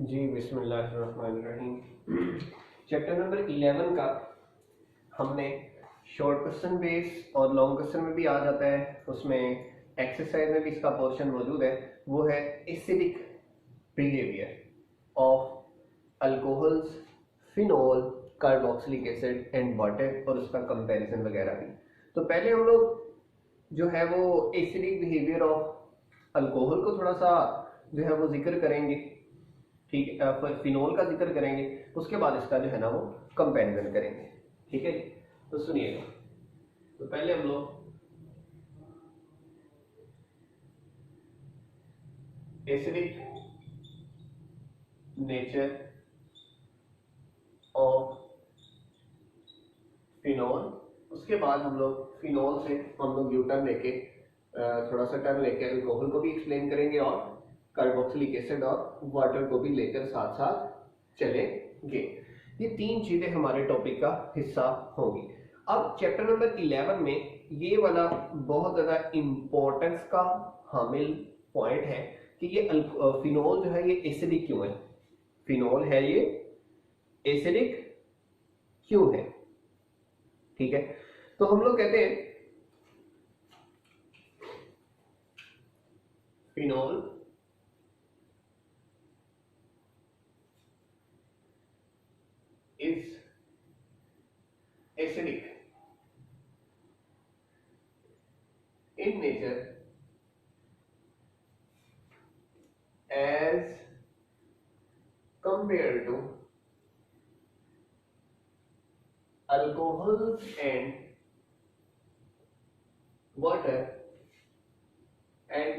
जी बिस्मिल्लाहिर्रहमानिर्रहीम। Chapter number 11 का हमने शॉर्ट क्वेश्चन बेस और लॉन्ग क्वेश्चन में भी आ जाता है, उसमें एक्सरसाइज में भी इसका पोर्शन मौजूद है। वो है acidic behaviour of alcohols, phenol, carboxylic acid and water, और उसका कंपैरिजन वगैरह भी। तो पहले हम लोग जो है वो एसिडिक बिहेवियर ऑफ अल्कोहल को थोड़ा सा जो है वो जिक्र करेंगे, ठीक है। फिनोल का जिक्र करेंगे, उसके बाद इसका जो है ना वो कंपैरिजन करेंगे, ठीक है। तो सुनिएगा, तो पहले हम लोग एसिडिक नेचर ऑफ फिनोल, उसके बाद हम लोग फिनोल से हम लोग यू टर्न लेके थोड़ा सा टर्न लेके अल्कोहल को भी एक्सप्लेन करेंगे और कार्बोक्सिलिक एसिड और वाटर को भी लेकर साथ साथ चलेंगे। ये तीन चीजें हमारे टॉपिक का हिस्सा होंगी। अब चैप्टर नंबर 11 में ये वाला बहुत ज्यादा इंपॉर्टेंस का हामिल पॉइंट है कि ये फिनोल जो है ये एसिडिक क्यों है। फिनोल है ये एसिडिक क्यों है, ठीक है। तो हम लोग कहते हैं phenol is acidic in nature as compared to alcohols and water, and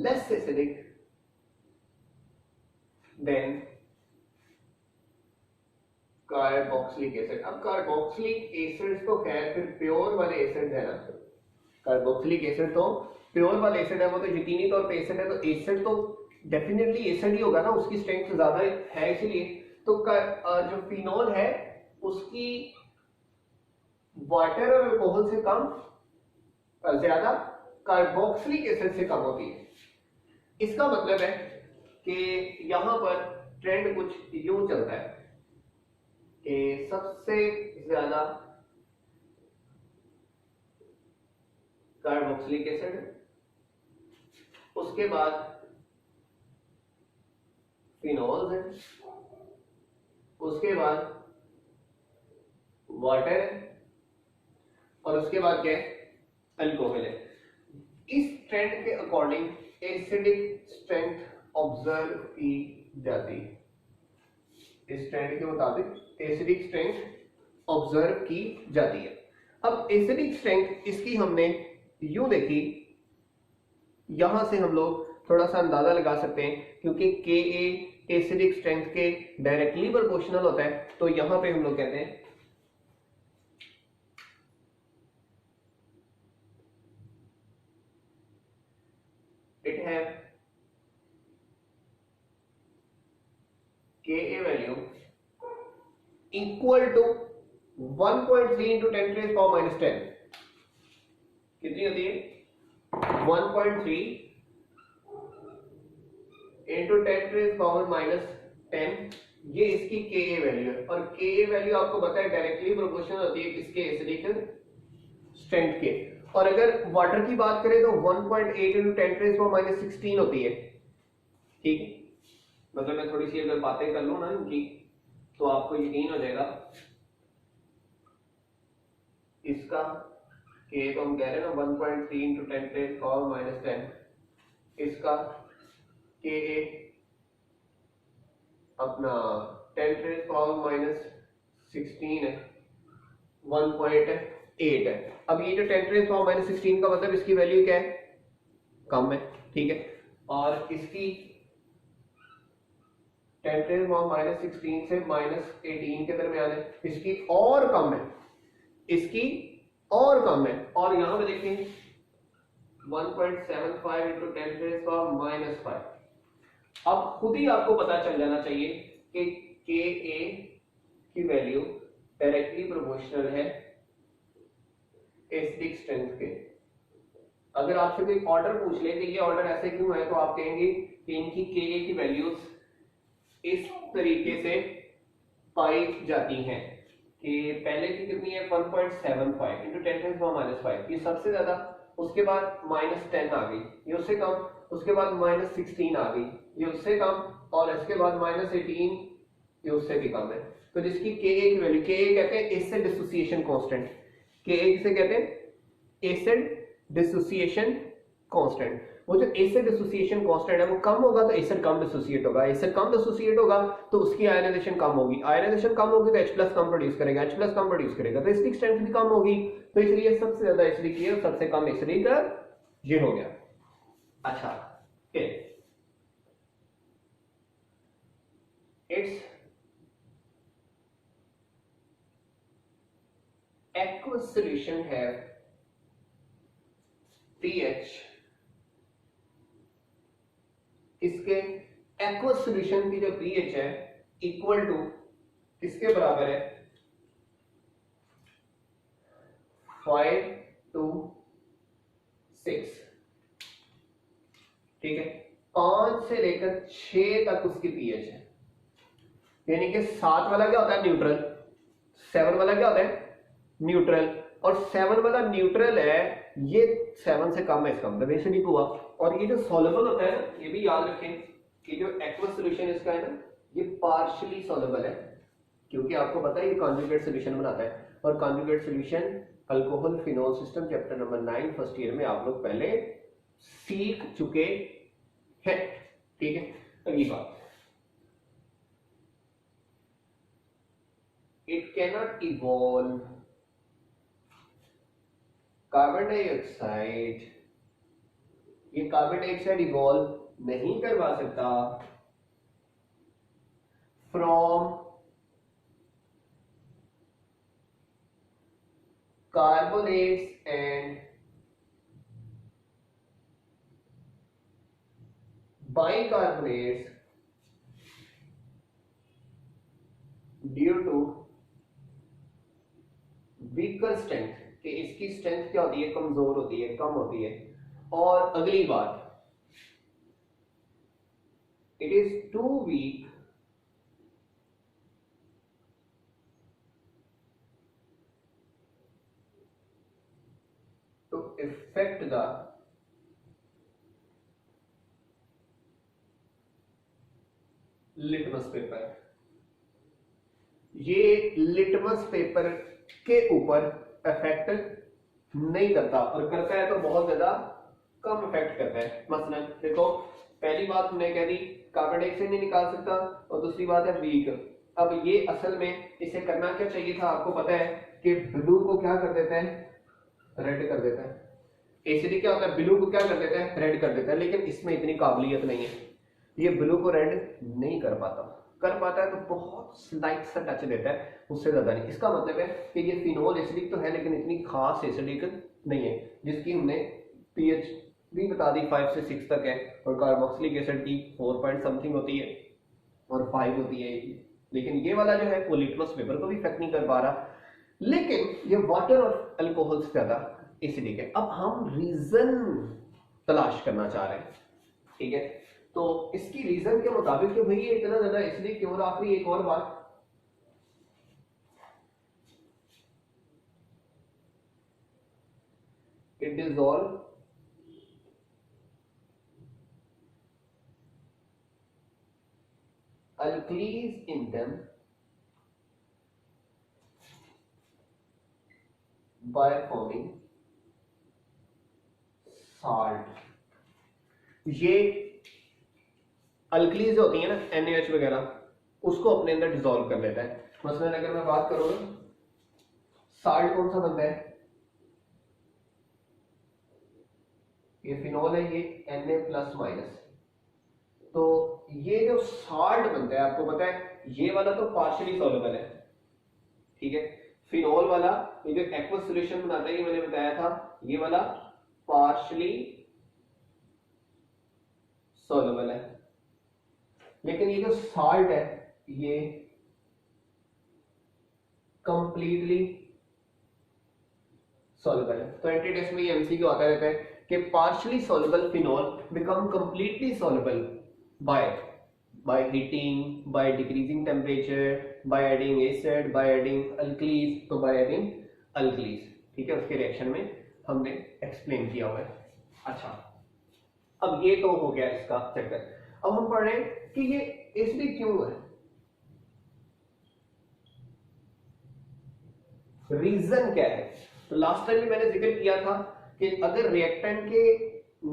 less acidic than carboxylic acid. अब कार्बोक्सिलिक एसिड तो खैर फिर प्योर वाले एसिड है ना, कार्बोक्सिलिक एसिड तो प्योर वाले एसिड है, वो तो यकीनी तौर पे एसिड है, तो एसिड तो डेफिनेटली एसिड ही होगा ना, उसकी स्ट्रेंथ ज्यादा है, इसलिए तो जो फिनोल है उसकी वाटर और अल्कोहल से कम ज्यादा कार्बोक्सिलिक एसिड से कम होती है। इसका मतलब है कि यहां पर ट्रेंड कुछ यूं चलता है कि सबसे ज्यादा कार्बोक्सिलिक एसिड, उसके बाद फिनॉल्स है, उसके बाद वाटर है, और उसके बाद क्या है, अल्कोहल है। इस ट्रेंड के अकॉर्डिंग एसिडिक स्ट्रेंथ ऑब्जर्व की जाती है। इस ट्रेंड के मुताबिक एसिडिक स्ट्रेंथ ऑब्जर्व की जाती है। अब एसिडिक स्ट्रेंथ इसकी हमने यूं देखी, यहां से हम लोग थोड़ा सा अंदाजा लगा सकते हैं, क्योंकि के एसिडिक स्ट्रेंथ के डायरेक्टली प्रोपोर्शनल होता है, तो यहां पे हम लोग कहते हैं it have K value equal to 1.3 into 10 to the power minus 10। कितनी होती है, 1.3 into 10 to the power minus 10। ये इसकी के वैल्यू है, और के वैल्यू आपको पता है डायरेक्टली प्रोपोर्शनल होती है किसके, एसिडिक स्ट्रेंथ के। और अगर वाटर की बात करें तो 1.8 into 10 to the power minus 16 होती है, ठीक है। मतलब मैं थोड़ी सी अगर बातें कर लूं ना इनकी, तो आपको यकीन हो जाएगा। इसका के तो हम कह रहे हैं ना 1.3 into 10 to the power minus 10, इसका के अपना 10 टू द पावर माइनस 16 है, 1.8 है। अब ये जो 10 टू द पावर माइनस 16 का मतलब इसकी वैल्यू क्या है, कम है, ठीक है। और इसकी 10 टू द पावर माइनस 16 से माइनस 18 के दरमियान है, इसकी और कम है, इसकी और कम है। और यहां पे देखें 1.75 into 10 to the power minus 5। अब खुद ही आपको पता चल जाना चाहिए कि के की वैल्यू डायरेक्टली प्रोपोर्शनल है एसिडिक स्ट्रेंथ के। अगर आपसे कोई ऑर्डर पूछ ले कि ये ऑर्डर ऐसे क्यों है, तो आप कहेंगे कि इनकी Ka की वैल्यूज इस तरीके से पाई जाती हैं कि पहले की कितनी है 1.75 इंटू 10⁻⁻5, ये सबसे ज्यादा, उसके बाद -10 आ गई, ये उससे कम, उसके बाद -16 आ गई, ये उससे कम, और इसके बाद -18, ये उससे भी कम है। तो जिसकी Ka की वैल्यू, Ka कहते हैं एसिड डिसोसिएशन कांस्टेंट, Ka किसे कहते हैं एसिड डिसोसिएशन कांस्टेंट। वो जो एसिड डिसोसिएशन कांस्टेंट है वो कम होगा तो एसिड कम डिसोसिएट होगा, एसिड कम डिसोसिएट होगा तो उसकी आयनाइजेशन कम होगी, आयनाइजेशन कम होगी तो H+ कम प्रोड्यूस करेगा, H+ कम प्रोड्यूस करेगा तो एसिडिक स्ट्रेंथ भी कम होगी, तो इसलिए सबसे ज्यादा एसिडिक ये और सबसे कम एसिडिक ये हो गया। अच्छा, it's aqueous solution have pH, इसके aqueous solution की जो pH है इक्वल टू किसके बराबर है 5 to 6, ठीक है, 5 से लेकर 6 तक उसकी pH है, यानी कि 7 वाला क्या होता है न्यूट्रल, 7 वाला क्या होता है न्यूट्रल, और 7 वाला न्यूट्रल है, ये 7 से कम है, इसका मतलब एसिडिक हुआ। और ये जो सॉल्युबल होता है ना, ये भी याद रखें कि जो एक्वस सॉल्यूशन इसका है ना, ये पार्शियली सॉल्युबल है, क्योंकि आपको पता है ये कॉन्जुगेट सॉल्यूशन बनाता है, और conjugate solution alcohol phenol system chapter number 9 first year में आप लोग पहले सीख चुके हैं, ठीक है। अगली बात, it cannot evolve carbon dioxide, ये कार्बन डाइऑक्साइड इवॉल्व नहीं करवा सकता from carbonates and bicarbonates due to weaker strength, कि इसकी स्ट्रेंथ क्या होती है कमजोर होती है, कम होती है। और अगली बात, it is too weak to effect the litmus paper, ये लिटमस पेपर के ऊपर इफेक्ट नहीं करता, और करता है तो बहुत ज्यादा कम इफेक्ट करता है। मसलन देखो, पहली बात हमने कह दी कार्बन डाइऑक्साइड नहीं निकाल सकता, और दूसरी बात है वीक। अब ये असल में इसे करना क्या चाहिए था, आपको पता है कि ब्लू को क्या कर देता है रेड कर देता है, एसिडिक क्या होता है ब्लू को क्या कर देता है रेड कर देता है, लेकिन इसमें इतनी काबिलियत नहीं है, ये ब्लू को रेड नहीं कर पाता, कर पाता है तो बहुत स्लाइट सा टच देता है, उससे ज्यादा नहीं। इसका मतलब है कि ये फिनोल एसिडिक तो है लेकिन इतनी खास एसिडिक नहीं है, जिसकी हमने पीएच भी बता दी 5 से 6 तक है, और कार्बोक्सिलिक एसिड की 4 पॉइंट समथिंग होती है और 5 होती है, लेकिन ये वाला जो है वो लिटमस पेपर को भी इफेक्ट नहीं कर पा रहा, लेकिन ये वाटर और अल्कोहल से ज्यादा एसिडिक है। अब हम रीजन तलाश करना चाह रहे हैं, ठीक है, तो इसकी रीजन के मुताबिक कि भाई ये इतना ज्यादा एसिडिक क्यों, और आखिरी एक और बात, it dissolve alkalis in them by forming salt। ये अल्कलीज होती है ना NaH वगैरह, उसको अपने अंदर डिसॉल्व कर लेता है। मसलन अगर मैं बात करूं साल्ट कौन सा बनता है, ये फिनोल है, ये Na+-, तो ये जो साल्ट बनता है आपको पता है ये वाला तो पार्शियली सॉल्युबल है, ठीक है, फिनोल वाला ये जो एक्वस सॉल्यूशन बनाता है ये मैंने बताया था, ये वाला पार्शियली सॉल्युबल है, लेकिन ये जो साल्ट है ये कंप्लीटली सॉल्युबल है। तो एंटी टेस्ट में ये एमसीक्यू आता रहता है कि partially soluble phenol become completely soluble by by heating, by decreasing temperature, by adding acid, by adding alkalies, तो बाय एडिंग अल्कलीज। ठीक है, उसके रिएक्शन में हमने एक्सप्लेन किया हुआ है। अच्छा, अब ये तो हो गया इसका चक्कर। अब हम पढ़ रहे हैं कि ये एसिडिक क्यों है, रीजन क्या है। तो लास्ट टाइम भी मैंने जिक्र किया था कि अगर रिएक्टेंट के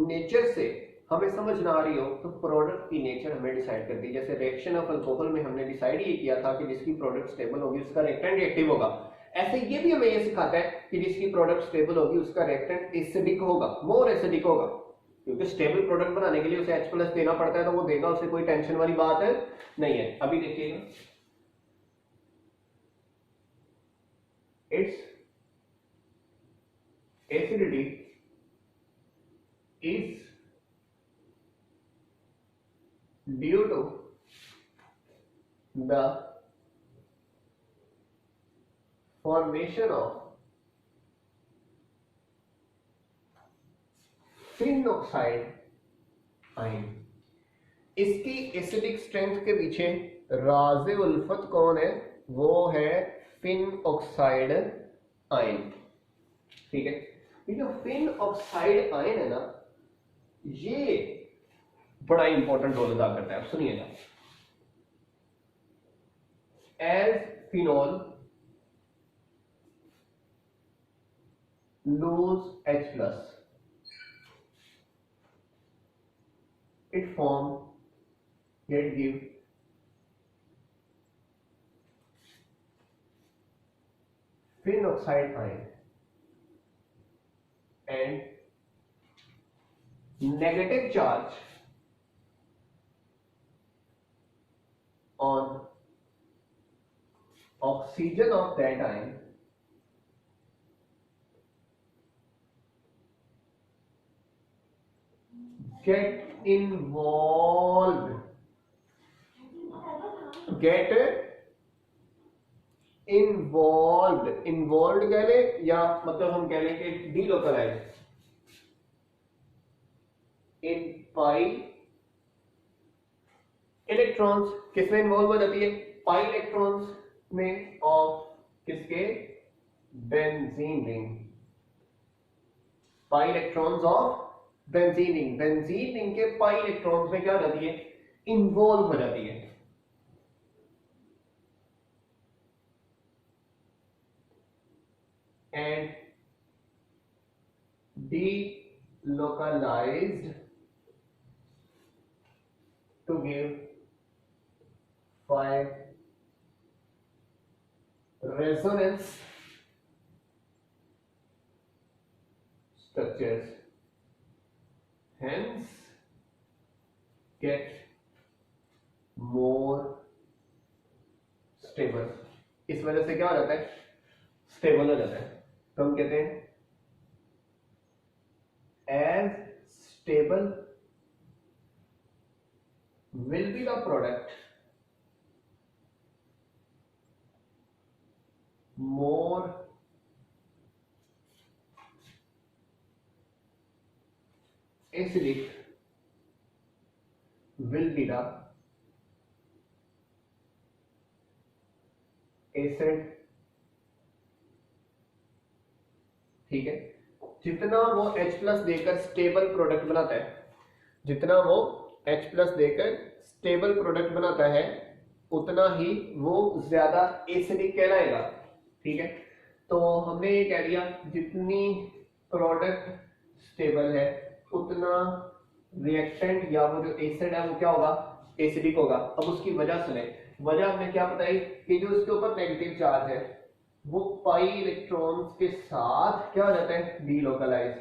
नेचर से हमें समझ ना आ रही हो तो प्रोडक्ट की नेचर हमें डिसाइड करती है। जैसे रिएक्शन ऑफ अल्कोहल में हमने डिसाइड ये किया था कि जिसकी प्रोडक्ट स्टेबल होगी उसका रिएक्टेंट रिएक्टिव होगा। ऐसे ये भी हमें ये सिखाता है कि जिसकी प्रोडक्ट स्टेबल होगी उसका रिएक्टेंट एसिडिक होगा, मोर एसिडिक होगा, क्योंकि स्टेबल प्रोडक्ट बनाने के लिए उसे H+ देना पड़ता है, तो वो देगा, उसे कोई टेंशन वाली बात है नहीं है। अभी देखिएगा, its acidity is due to the formation of phenoxide ion. इसकी एसिडिक स्ट्रेंथ के पीछे राज़े उल्फत कौन है, वो है फिन ऑक्साइड आयन। ठीक है, ये जो फिन ऑक्साइड आयन है ना, ये बड़ा इंपॉर्टेंट रोल अदा करता है। अब सुनिएगा, as phenol lose H+, it form get give fin oxide ion and negative charge on oxygen of that ion get involved, get involve कह ले, या मतलब हम कह लें कि डीलोकलाइज इन पाई इलेक्ट्रॉन्स। किसमें इन्वॉल्व हो जाती है, पाई इलेक्ट्रॉन्स में, ऑफ किसके, benzene ring, pi electrons of benzene ring. Benzene ring के पाई इलेक्ट्रॉन्स में क्या हो जाती है, इन्वॉल्व हो जाती है। and delocalized to give 5 resonance structures, hence get more stable। इस वजह से क्या हो जाता है, स्टेबल हो जाता है। तो हम कहते हैं as stable will be the product, more acidic will be the acid। ठीक है, जितना वो H+ देकर स्टेबल प्रोडक्ट बनाता है, जितना वो H+ देकर स्टेबल प्रोडक्ट बनाता है, उतना ही वो ज्यादा एसिडिक कहलाएगा। ठीक है, तो हमने ये कह दिया जितनी प्रोडक्ट स्टेबल है उतना रिएक्टेंट या वो जो एसिड है वो क्या होगा, एसिडिक होगा। अब उसकी वजह सुने, वजह हमने क्या बताई कि जो इसके ऊपर नेगेटिव चार्ज है वो पाई इलेक्ट्रॉन्स के साथ क्या हो जाता है, डीलोकलाइज।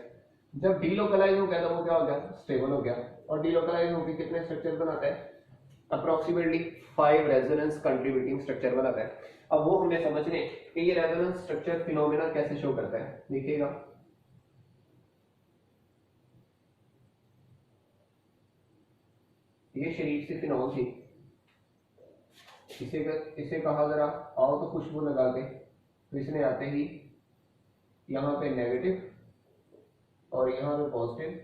जब डीलोकलाइज हो गया तो वो क्या हो गया, स्टेबल हो गया। और डीलोकलाइज होकर कितने स्ट्रक्चर बनाता है, अप्रोक्सीमेटली 5 रेजोनेंस कंट्रीब्यूटिंग स्ट्रक्चर बनाता है। अब वो हमने समझने कि ये रेजोनेंस स्ट्रक्चर फिनोमेना कैसे शो करता है। देखिएगा, ये शरीफ से फिनॉल थी, इसे कहा जरा आओ तो खुशबू लगा के, तो इसने आते ही यहाँ पे नेगेटिव और यहाँ पे पॉजिटिव,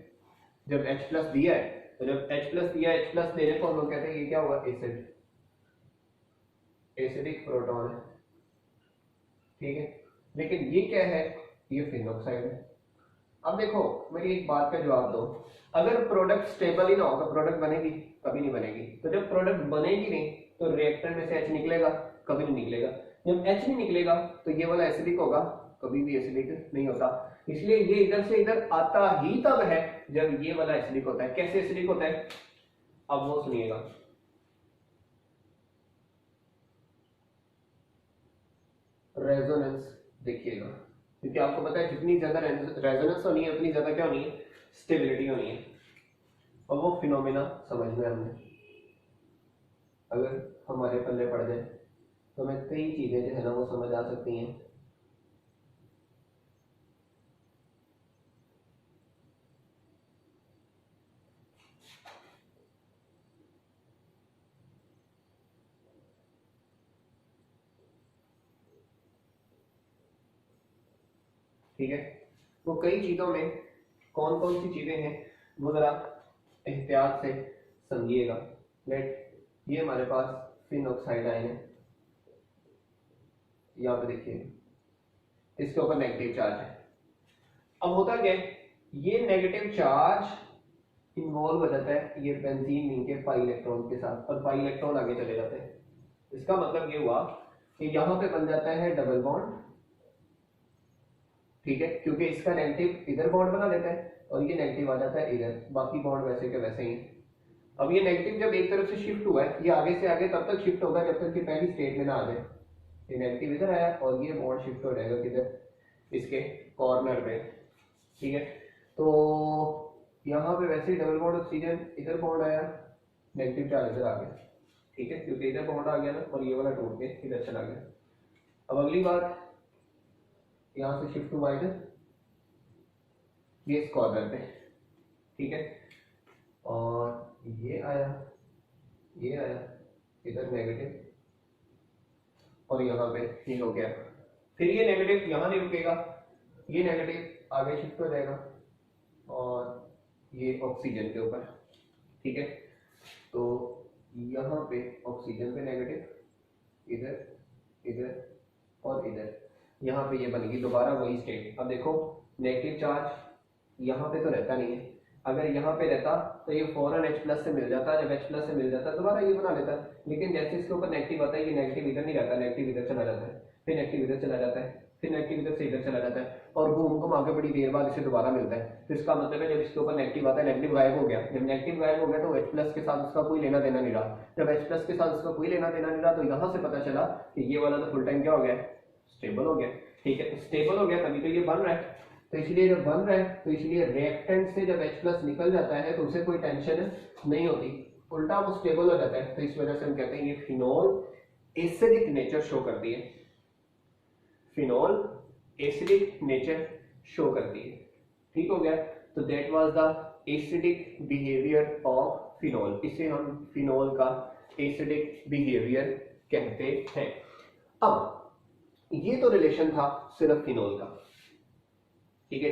जब H+ दिया है तो जब H प्लस दिया, H प्लस देने को हम लोग कहते हैं ये क्या होगा, एसिड, एसिडिक प्रोटॉन है, ठीक है। लेकिन ये क्या है, ये फिनोक्साइड है। अब देखो मेरी एक बात का जवाब दो, अगर प्रोडक्ट स्टेबल ही ना हो तो प्रोडक्ट बनेगी, कभी नहीं बनेगी। तो जब प्रोडक्ट बनेगी नहीं तो रिएक्टर में से H निकलेगा, कभी नहीं निकलेगा। जब H नहीं निकलेगा तो ये वाला एसिडिक होगा, कभी भी एसिडिक नहीं होता। इसलिए ये इधर से इधर आता ही तब है जब ये वाला एसिडिक होता है। कैसे एसिडिक होता है, अब वो सुनिएगा। रेजोनेंस देखिएगा, क्योंकि आपको पता है जितनी ज्यादा रेजोनेंस होनी है उतनी ज्यादा क्या होनी है, स्टेबिलिटी होनी है। और वो फिनोमेना समझना है हमने, अगर हमारे पल्ले पड़ जाए तो हमें कई चीजें जो है ना वो समझ आ सकती हैं। ठीक है, वो कई चीजों में कौन कौन सी चीजें हैं वो जरा एहतियात से समझिएगा। लेट, ये हमारे पास फिनॉक्साइड आयन है, यहाँ पे देखिए इसके ऊपर नेगेटिव चार्ज है। अब होता क्या है, ये नेगेटिव चार्ज इन्वॉल्व हो जाता है ये बेंजीन रिंग के पाई इलेक्ट्रॉन के साथ, और पाई इलेक्ट्रॉन आगे चले जाते हैं। इसका मतलब ये हुआ कि यहाँ पे बन जाता है डबल बॉन्ड, ठीक है, क्योंकि इसका नेगेटिव इधर बॉन्ड बना देता है और ये नेगेटिव आ जाता है इधर, बाकी बॉन्ड वैसे के वैसे ही। अब ये नेगेटिव जब एक तरफ से शिफ्ट हुआ है, ये आगे से आगे तब तक शिफ्ट होगा जब तक कि पहली स्टेट में ना आ जाए। ये नेगेटिव इधर आया और ये बॉन्ड शिफ्ट हो जाएगा किधर, इसके कॉर्नर में, ठीक है। तो यहाँ पे वैसे ही डबल बॉन्ड ऑक्सीजन, इधर बॉन्ड आया, नेगेटिव चार्ज इधर आ गया, ठीक है, क्योंकि इधर बॉन्ड आ गया ना और ये वाला टूट के इधर चला गया। अब अगली बात, यहाँ से शिफ्ट हुआ इधर, ये इस कॉर्नर पे, ठीक है, और ये आया, ये आया इधर नेगेटिव, और यहाँ पे ये हो गया। फिर ये नेगेटिव यहाँ नहीं रुकेगा, ये नेगेटिव आगे शिफ्ट हो जाएगा और ये ऑक्सीजन के ऊपर, ठीक है। तो यहाँ पे ऑक्सीजन पे नेगेटिव, इधर इधर और इधर, यहाँ पे ये बनेगी दोबारा वही स्टेट। अब देखो नेगेटिव चार्ज यहाँ पे तो रहता नहीं है, अगर यहाँ पे रहता तो ये फौरन H प्लस से मिल जाता, जब H प्लस से मिल जाता दोबारा ये बना लेता। लेकिन जैसे इसके ऊपर नेगेटिव आता है, ये नेगेटिव इधर नहीं रहता, नेगेटिव इधर चला जाता है, फिर नेगेटिव इधर चला जाता है, फिर नेगेटिव इधर से इधर चला जाता है, और घूम आगे बड़ी देर बाद इसे दोबारा मिलता है। तो इसका मतलब है जब इसके ऊपर नेगेटिव आता है, नेगेटिव गायब हो गया, जब नेगेटिव गायब हो गया तो H प्लस के साथ उसका कोई लेना देना नहीं रहा। जब H प्लस के साथ उसका कोई लेना देना नहीं रहा तो यहाँ से पता चला कि ये वाला तो फुल टाइम क्या हो गया, स्टेबल हो गया, ठीक है। स्टेबल हो गया तभी तो ये बन रहा है। तो इसलिए जब बन रहा है तो इसलिए रिएक्टेंट से जब H प्लस निकल जाता है तो उसे कोई टेंशन नहीं होती, उल्टा वो स्टेबल हो जाता है। तो इस वजह से हम कहते हैं ये फिनोल एसिडिक नेचर शो करती है, फिनोल एसिडिक नेचर शो करती है, ठीक हो गया। तो that was the acidic behaviour of phenol, इसे हम फिनोल का एसिडिक बिहेवियर कहते हैं। अब ये तो रिलेशन था सिर्फ फिनोल का, ठीक है।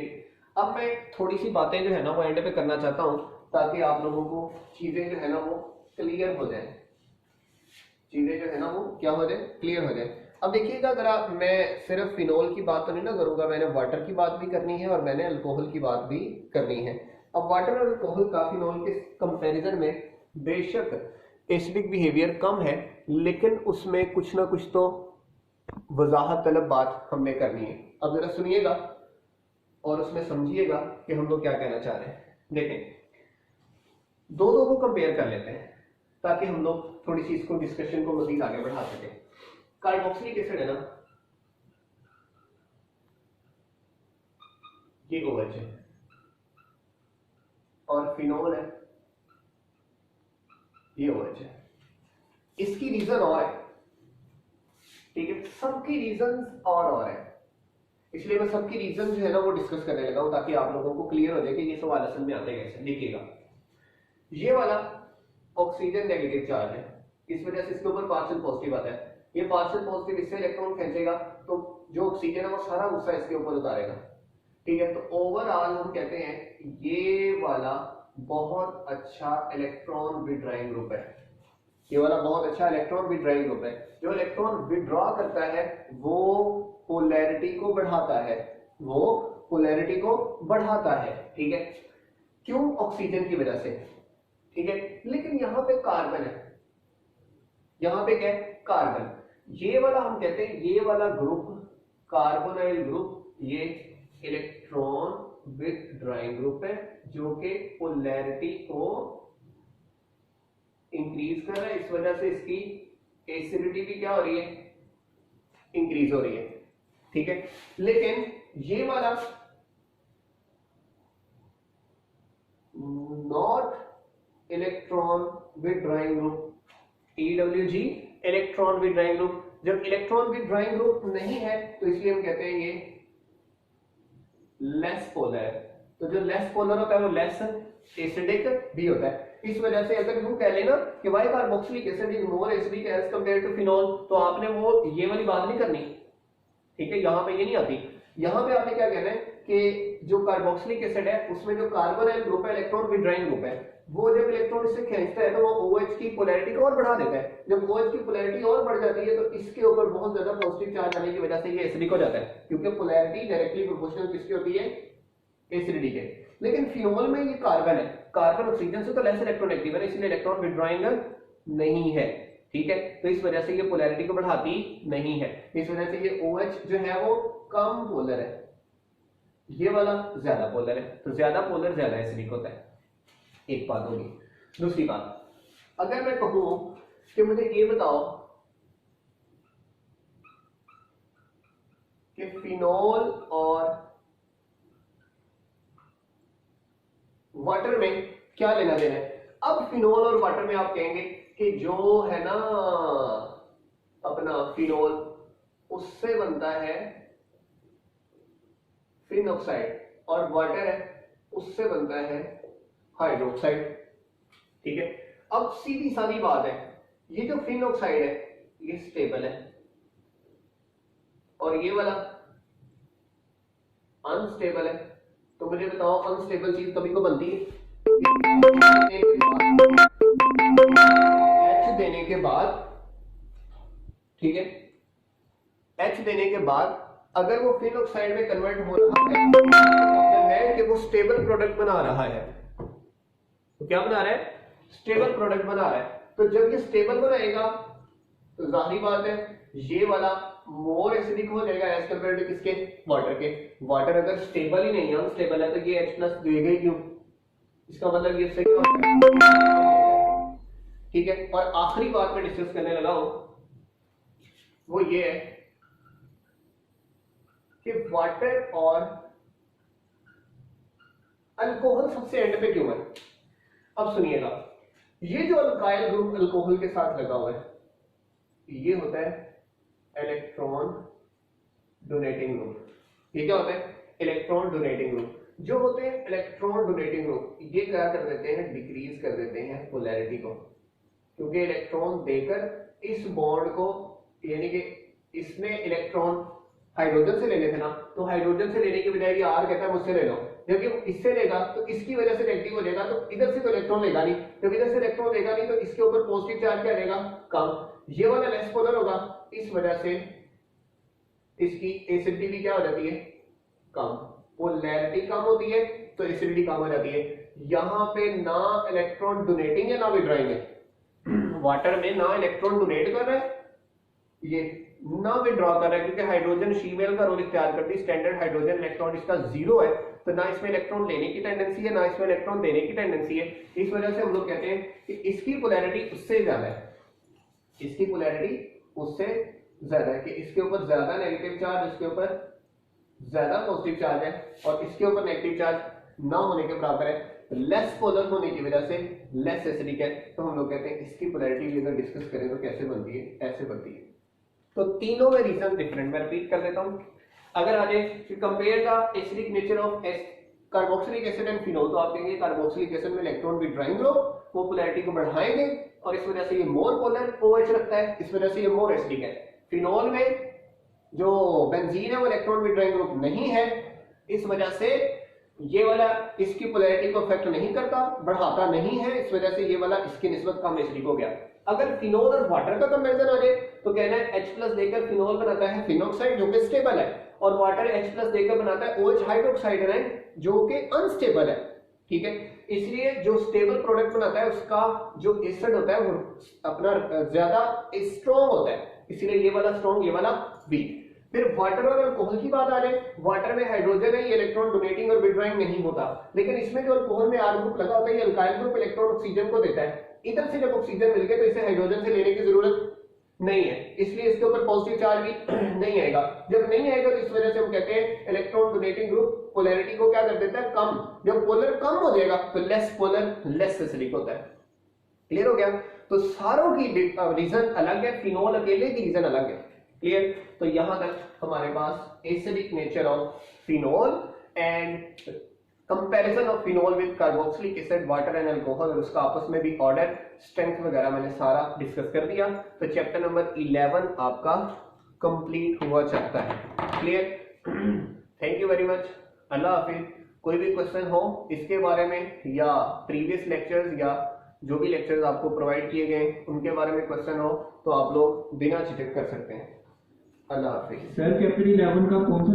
अब मैं थोड़ी सी बातें जो है ना वो एंड पे करना चाहता हूं ताकि आप लोगों को चीजें जो है ना वो क्लियर हो जाए, चीजें जो है ना वो क्या हो जाए, क्लियर हो जाए। अब देखिएगा जरा, मैं सिर्फ फिनोल की बात तो नहीं ना करूंगा, मैंने वाटर की बात भी करनी है और मैंने अल्कोहल की बात भी करनी है। अब वाटर और अल्कोहल का फिनोल के कंपैरिजन में बेशक एसिडिक बिहेवियर कम है, लेकिन उसमें कुछ ना कुछ तो वजाहत तलब बात हमने करनी है। अब जरा सुनिएगा और उसमें समझिएगा कि हम लोग क्या कहना चाह रहे हैं। देखें, दो को कंपेयर कर लेते हैं ताकि हम लोग थोड़ी सी इसको डिस्कशन को मजीद आगे बढ़ा सकें। कार्बोक्सिलिक एसिड है ना, ये OH है, और फिनोल है, ये OH है। इसकी रीजन और है, ठीक है, सबकी रीजन और है, इसलिए मैं सबकी रीजन जो है ना वो डिस्कस करने लगा हूं ताकि आप लोगों को क्लियर हो जाए कि ये सवाल असल में आते कैसे। देखिएगा, ये वाला ऑक्सीजन नेगेटिव चार्ज है, इस वजह से इसके ऊपर पार्शियल पॉजिटिव आता है। ये पार्शियल पॉजिटिव इससे इलेक्ट्रॉन खींचेगा तो जो ऑक्सीजन है वो सारा गुस्सा इसके ऊपर उतारेगा, ठीक है। तो ओवरऑल हम कहते हैं ये वाला बहुत अच्छा इलेक्ट्रॉन विड्रॉइंग ग्रुप है। ये वाला बहुत अच्छा इलेक्ट्रॉन विड्रॉइंग ग्रुप है। जो इलेक्ट्रॉन विड्रॉ करता है वो पोलैरिटी को बढ़ाता है, वो पोलैरिटी को बढ़ाता है, ठीक है। क्यों? ऑक्सीजन की वजह से, ठीक है। लेकिन यहां पे कार्बन है, यहां पे क्या है? कार्बन। ये वाला हम कहते हैं, ये वाला ग्रुप कार्बोनाइल ग्रुप, ये इलेक्ट्रॉन विथड्रॉइंग ग्रुप है जो कि पोलैरिटी को इंक्रीज कर रहा है। इस वजह से इसकी एसिडिटी भी क्या हो रही है? इंक्रीज हो रही है, ठीक है। लेकिन ये वाला not electron withdrawing group, EWG electron withdrawing group. जब इलेक्ट्रॉन विथड्रॉइंग ग्रुप नहीं है तो इसलिए हम कहते हैं ये लेस पोलर। तो जो लेस पोलर होता है वो लेस एसिडिक भी होता है। इस वजह से अगर यूं कह लेना कि why carboxylic acid is more acidic as compare to phenol, तो आपने वो ये वाली बात नहीं करनी, ठीक है। यहां पे ये नहीं आती। यहां पे आपने क्या कहना है कि जो कार्बोक्सिलिक एसिड है उसमें जो कार्बोनाइल ग्रुप है, इलेक्ट्रॉन विथड्रॉइंग ग्रुप है, वो जब इलेक्ट्रॉन इससे खींचता है तो वो OH की पोलैरिटी को और बढ़ा देता है। जब OH की पोलैरिटी और बढ़ जाती है तो इसके ऊपर बहुत ज्यादा पॉजिटिव चार्ज आने की वजह से ये एसिडिक हो जाता है, क्योंकि पोलैरिटी डायरेक्टली प्रोपोर्शनल किसकी होती है? एसिडिटी के। लेकिन फिनोल में ये कार्बन है, कार्बन ऑक्सीजन से तो लेस इलेक्ट्रोनेगेटिव है, इसलिए इलेक्ट्रॉन विथड्रॉइंग नहीं है, ठीक है। तो इस वजह से ये पोलैरिटी को बढ़ाती नहीं है। इस वजह से ये OH जो है वो कम पोलर है, ये वाला ज्यादा पोलर है। तो ज्यादा पोलर ज्यादा एसिडिक होता है, एक बात होगी। दूसरी बात, अगर मैं कहूं कि मुझे ये बताओ कि फिनोल और वाटर में क्या लेना देना है। अब फिनोल और वाटर में आप कहेंगे कि जो है ना अपना फिनोल, उससे बनता है फिन ऑक्साइड, और वाटर है उससे बनता है हाइड्रोक्साइड, ठीक है। अब सीधी सादी बात है, ये जो फिन ऑक्साइड है ये स्टेबल है और ये वाला अनस्टेबल है। तो मुझे बताओ अनस्टेबल चीज कभी को बनती है? H देने के बाद, ठीक है, H देने के बाद अगर वो फिन ऑक्साइड में कन्वर्ट हो रहा है तो मतलब है कि वो स्टेबल प्रोडक्ट बना रहा है। तो क्या बना रहा है? स्टेबल प्रोडक्ट बना रहा है। तो जब ये स्टेबल बनाएगा तो जाहिर बात है ये वाला मोर एसिडिक हो जाएगा एज कंपेयर टू किसके? वाटर के। वाटर अगर स्टेबल ही नहीं है, अनस्टेबल है, तो ये H+ देगा ही क्यों? इसका मतलब ये इससे क्या होता है, ठीक है। और आखिरी बात मैं डिस्कस करने लगा हूं वो ये है कि वाटर और अल्कोहल सबसे एंड पे क्यों है। अब सुनिएगा, ये जो अल्काइल ग्रुप अल्कोहल के साथ लगा हुआ है ये होता है इलेक्ट्रॉन डोनेटिंग ग्रुप। ये क्या होता है? Electron donating group. जो होते हैं इलेक्ट्रॉन डोनेटिंग ग्रुप, ये क्या कर देते हैं? डिक्रीज कर देते हैं पोलैरिटी को, क्योंकि इलेक्ट्रॉन देकर इस बॉन्ड को, यानी कि इसने इलेक्ट्रॉन हाइड्रोजन से लेने थे ना, तो हाइड्रोजन से लेने की बजाय ये R कहता है मुझसे ले लो। जबकि इससे लेगा तो इसकी वजह से नेगेटिव हो जाएगा, तो इधर से तो इलेक्ट्रॉन लेगा नहीं। जब इधर से इलेक्ट्रॉन लेगा नहीं तो इसके ऊपर पॉजिटिव चार्ज क्या रहेगा? कम। ये वाला लेस पोलर होगा, इस वजह से इसकी एसिडिटी भी क्या हो जाती है? कम। पोलैरिटी कम होती है तो एसिडिटी कम हो जाती है। यहां पे ना इलेक्ट्रॉन डोनेटिंग है ना विड्रॉइंग है। वाटर में ना इलेक्ट्रॉन डोनेट कर रहा है, ये ना विड्रॉ कर रहा है, क्योंकि हाइड्रोजन शीमेल का रोल इख्तियार करती है। स्टैंडर्ड हाइड्रोजन इलेक्ट्रॉन इसका 0 है, तो ना इसमें इलेक्ट्रॉन लेने की टेंडेंसी है ना इसमें इलेक्ट्रॉन देने की टेंडेंसी है। इस वजह से हम लोग कहते हैं कि इसकी पोलैरिटी उससे ज्यादा है, इसकी पोलैरिटी उससे ज्यादा है, कि इसके ऊपर ज्यादा नेगेटिव चार्ज, इसके ऊपर ज्यादा पॉजिटिव चार्ज है, और इसके ऊपर नेगेटिव चार्ज ना होने के बराबर है। लेस पोलर होने की वजह से लेस एसिडिक है। तो हम लोग कहते हैं इसकी पोलैरिटी अगर डिस्कस करें तो कैसे बनती है? ऐसे बनती है। तो तीनों में रीजन डिफरेंट, मैं रिपीट कर देता हूं। अगर आ जाए कि compare the acidic nature of carboxylic acid and phenol, तो आप कहेंगे कार्बोक्सिलिक एसिड में इलेक्ट्रॉन विड्रॉइंग ग्रुप, वो पोलैरिटी को बढ़ाएंगे और इस वजह से ये मोर पोलर OH रखता है, इस वजह से ये मोर एसिडिक है। फिनोल में जो बेंजीन है वो इलेक्ट्रॉन विड्रॉइंग ग्रुप नहीं है, इस वजह से ये वाला इसकी पोलैरिटी को अफेक्ट नहीं करता, बढ़ाता नहीं है, इस वजह से ये वाला इसकी निस्बत कम एसिडिक हो गया। अगर फिनोल और वाटर का कंपैरिजन आ जाए तो कहना है H+ देकर फिनोल बनाता है फिनोक्साइड जो कि स्टेबल है, और वाटर H+ देकर बनाता है OH हाइड्रोक्साइड है जो कि अनस्टेबल है। ठीक है, इसलिए जो स्टेबल प्रोडक्ट बनाता है उसका जो एसिड होता है वो अपना ज्यादा स्ट्रॉन्ग होता है, इसलिए ये वाला स्ट्रॉन्ग, ये वाला वीक। फिर वाटर और अल्कोहल की बात आ जाए, वाटर में हाइड्रोजन है, ये इलेक्ट्रॉन डोनेटिंग और विड्रॉइंग नहीं होता, लेकिन इसमें जो अल्कोहल में R ग्रुप लगा होता है, ये अल्काइल ग्रुप इलेक्ट्रॉन ऑक्सीजन को देता है। इधर से जब ऑक्सीजन मिल गया तो इसे हाइड्रोजन से लेने की जरूरत नहीं है, इसलिए इसके ऊपर पॉजिटिव चार्ज भी नहीं आएगा। जब नहीं आएगा तो इस वजह से हम कहते हैं इलेक्ट्रॉन डोनेटिंग ग्रुप पोलैरिटी को क्या कर देता है, कम। जब पोलर कम हो जाएगा तो लेस पोलर लेस एसिडिक होता है। क्लियर हो गया? तो सारों की रीजन अलग है, फिनोल अकेले की रीजन अलग है। क्लियर? तो यहां तक हमारे पास acidic nature of phenol and comparison of phenol with carboxylic acid, water and alcohol, और उसका आपस में भी ऑर्डर, स्ट्रेंथ वगैरह मैंने सारा डिस्कस कर दिया। तो चैप्टर नंबर 11 आपका कंप्लीट हुआ चाहता है। Clear? Thank you very much. अल्लाह हाफिज। कोई भी क्वेश्चन हो इसके बारे में या प्रीवियस लेक्चर्स या जो भी लेक्चर्स आपको प्रोवाइड किए गए उनके बारे में क्वेश्चन हो तो आप लोग बिना झिझक कर सकते हैं। अल्लाह हाफिज। सर चैप्टर 11 का कौन सा